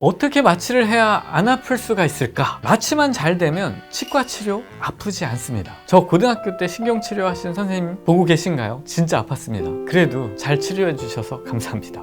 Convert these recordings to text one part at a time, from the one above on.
어떻게 마취를 해야 안 아플 수가 있을까? 마취만 잘 되면 치과 치료 아프지 않습니다. 저 고등학교 때 신경치료 하신 선생님 보고 계신가요? 진짜 아팠습니다. 그래도 잘 치료해 주셔서 감사합니다.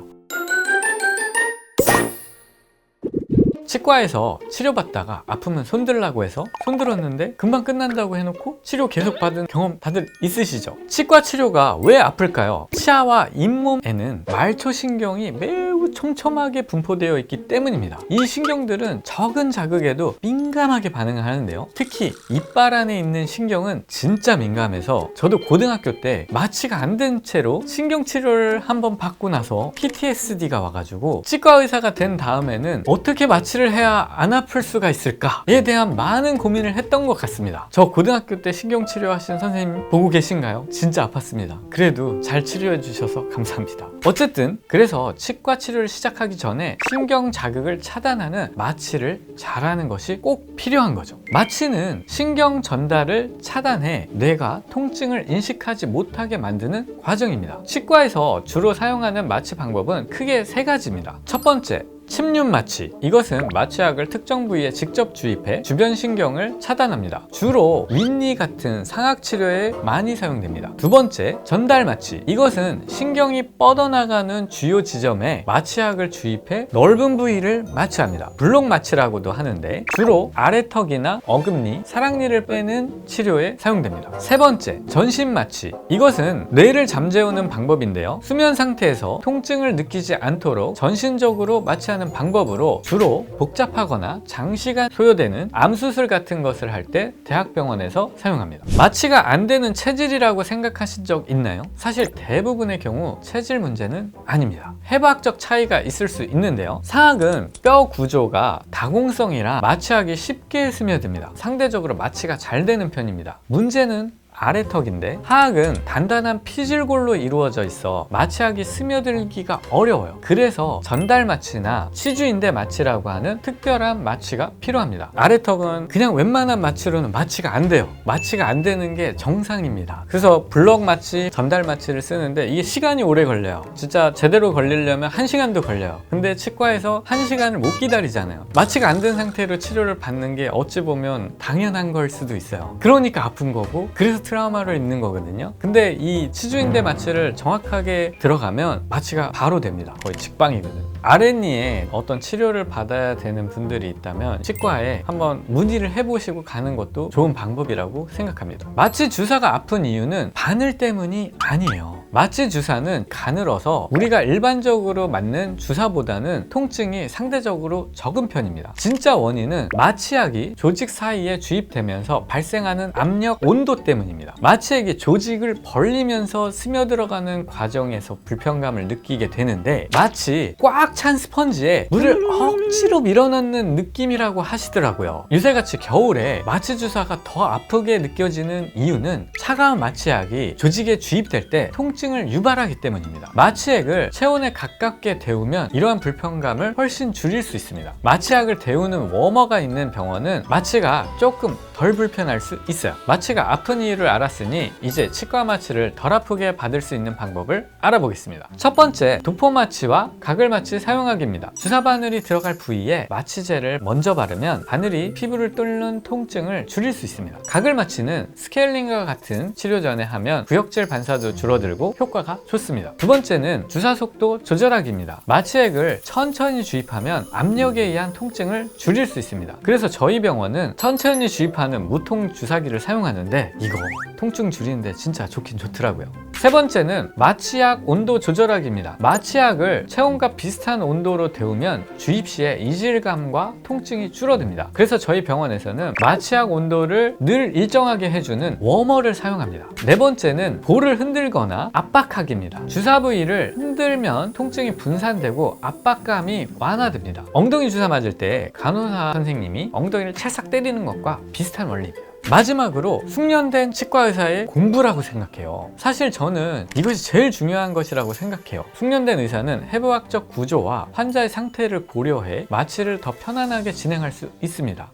치과에서 치료받다가 아프면 손들라고 해서 손들었는데 금방 끝난다고 해놓고 치료 계속 받은 경험 다들 있으시죠? 치과 치료가 왜 아플까요? 치아와 잇몸에는 말초신경이 매우 촘촘하게 분포되어 있기 때문입니다. 이 신경들은 적은 자극에도 민감하게 반응을 하는데요. 특히 이빨 안에 있는 신경은 진짜 민감해서 저도 고등학교 때 마취가 안 된 채로 신경치료를 한번 받고 나서 PTSD가 와가지고 치과 의사가 된 다음에는 어떻게 마취를 해야 안 아플 수가 있을까에 대한 많은 고민을 했던 것 같습니다. 저 고등학교 때 신경치료 하신 선생님 보고 계신가요? 진짜 아팠습니다. 그래도 잘 치료해 주셔서 감사합니다. 어쨌든 그래서 치과 치료를 시작하기 전에 신경 자극을 차단하는 마취를 잘하는 것이 꼭 필요한 거죠. 마취는 신경 전달을 차단해 뇌가 통증을 인식하지 못하게 만드는 과정입니다. 치과에서 주로 사용하는 마취 방법은 크게 세 가지입니다. 첫 번째, 침륜 마취. 이것은 마취약을 특정 부위에 직접 주입해 주변 신경을 차단합니다. 주로 윗니 같은 상악 치료에 많이 사용됩니다. 두 번째, 전달 마취. 이것은 신경이 뻗어나가는 주요 지점에 마취약을 주입해 넓은 부위를 마취합니다. 블록 마취라고도 하는데 주로 아래턱이나 어금니, 사랑니를 빼는 치료에 사용됩니다. 세 번째, 전신 마취. 이것은 뇌를 잠재우는 방법인데요. 수면 상태에서 통증을 느끼지 않도록 전신적으로 마취하는 방법으로 주로 복잡하거나 장시간 소요되는 암수술 같은 것을 할 때 대학병원에서 사용합니다. 마취가 안 되는 체질이라고 생각하신 적 있나요? 사실 대부분의 경우 체질 문제는 아닙니다. 해부학적 차이가 있을 수 있는데요. 상악은 뼈 구조가 다공성이라 마취하기 쉽게 스며듭니다. 상대적으로 마취가 잘 되는 편입니다. 문제는 아래턱인데 하악은 단단한 피질골로 이루어져 있어 마취약이 스며들기가 어려워요. 그래서 전달 마취나 치주인대 마취라고 하는 특별한 마취가 필요합니다. 아래턱은 그냥 웬만한 마취로는 마취가 안 돼요. 마취가 안 되는 게 정상입니다. 그래서 블럭 마취, 전달 마취를 쓰는데 이게 시간이 오래 걸려요. 진짜 제대로 걸리려면 1시간도 걸려요. 근데 치과에서 1시간을 못 기다리잖아요. 마취가 안 된 상태로 치료를 받는 게 어찌 보면 당연한 걸 수도 있어요. 그러니까 아픈 거고, 그래서 트라우마를 입는 거거든요. 근데 이 치주인대 마취를 정확하게 들어가면 마취가 바로 됩니다. 거의 직방이거든. 아랫니에 어떤 치료를 받아야 되는 분들이 있다면 치과에 한번 문의를 해보시고 가는 것도 좋은 방법이라고 생각합니다. 마취 주사가 아픈 이유는 바늘 때문이 아니에요. 마취 주사는 가늘어서 우리가 일반적으로 맞는 주사보다는 통증이 상대적으로 적은 편입니다. 진짜 원인은 마취약이 조직 사이에 주입되면서 발생하는 압력, 온도 때문입니다. 마취액이 조직을 벌리면서 스며들어가는 과정에서 불편감을 느끼게 되는데 마치 꽉 찬 스펀지에 물을 억지로 밀어넣는 느낌이라고 하시더라고요. 요새같이 겨울에 마취 주사가 더 아프게 느껴지는 이유는 차가운 마취약이 조직에 주입될 때 통증을 유발하기 때문입니다. 마취액을 체온에 가깝게 데우면 이러한 불편감을 훨씬 줄일 수 있습니다. 마취약을 데우는 워머가 있는 병원은 마취가 조금 덜 불편할 수 있어요. 마취가 아픈 이유를 알았으니 이제 치과 마취를 덜 아프게 받을 수 있는 방법을 알아보겠습니다. 첫 번째, 도포 마취와 가글 마취 사용하기입니다. 주사 바늘이 들어갈 부위에 마취제를 먼저 바르면 바늘이 피부를 뚫는 통증을 줄일 수 있습니다. 가글 마취는 스케일링과 같은 치료 전에 하면 구역질 반사도 줄어들고 효과가 좋습니다. 두 번째는 주사 속도 조절하기입니다. 마취액을 천천히 주입하면 압력에 의한 통증을 줄일 수 있습니다. 그래서 저희 병원은 천천히 주입하는 무통 주사기를 사용하는데 이거 통증 줄이는데 진짜 좋긴 좋더라고요. 세 번째는 마취약 온도 조절하기입니다. 마취약을 체온과 비슷한 온도로 데우면 주입 시에 이질감과 통증이 줄어듭니다. 그래서 저희 병원에서는 마취약 온도를 늘 일정하게 해주는 워머를 사용합니다. 네 번째는 볼을 흔들거나 압박하기입니다. 주사 부위를 흔들면 통증이 분산되고 압박감이 완화됩니다. 엉덩이 주사 맞을 때 간호사 선생님이 엉덩이를 찰싹 때리는 것과 비슷한 원리입니다. 마지막으로 숙련된 치과 의사의 공부라고 생각해요. 사실 저는 이것이 제일 중요한 것이라고 생각해요. 숙련된 의사는 해부학적 구조와 환자의 상태를 고려해 마취를 더 편안하게 진행할 수 있습니다.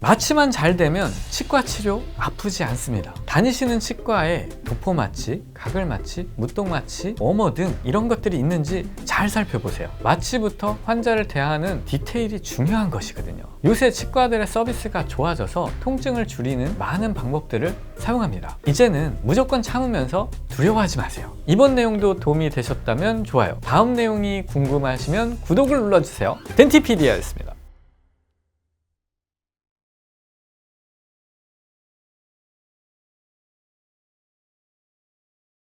마취만 잘 되면 치과 치료 아프지 않습니다. 다니시는 치과에 도포 마취, 가글 마취, 무똥 마취, 워머 등 이런 것들이 있는지 잘 살펴보세요. 마취부터 환자를 대하는 디테일이 중요한 것이거든요. 요새 치과들의 서비스가 좋아져서 통증을 줄이는 많은 방법들을 사용합니다. 이제는 무조건 참으면서 두려워하지 마세요. 이번 내용도 도움이 되셨다면 좋아요. 다음 내용이 궁금하시면 구독을 눌러주세요. 덴티피디아였습니다.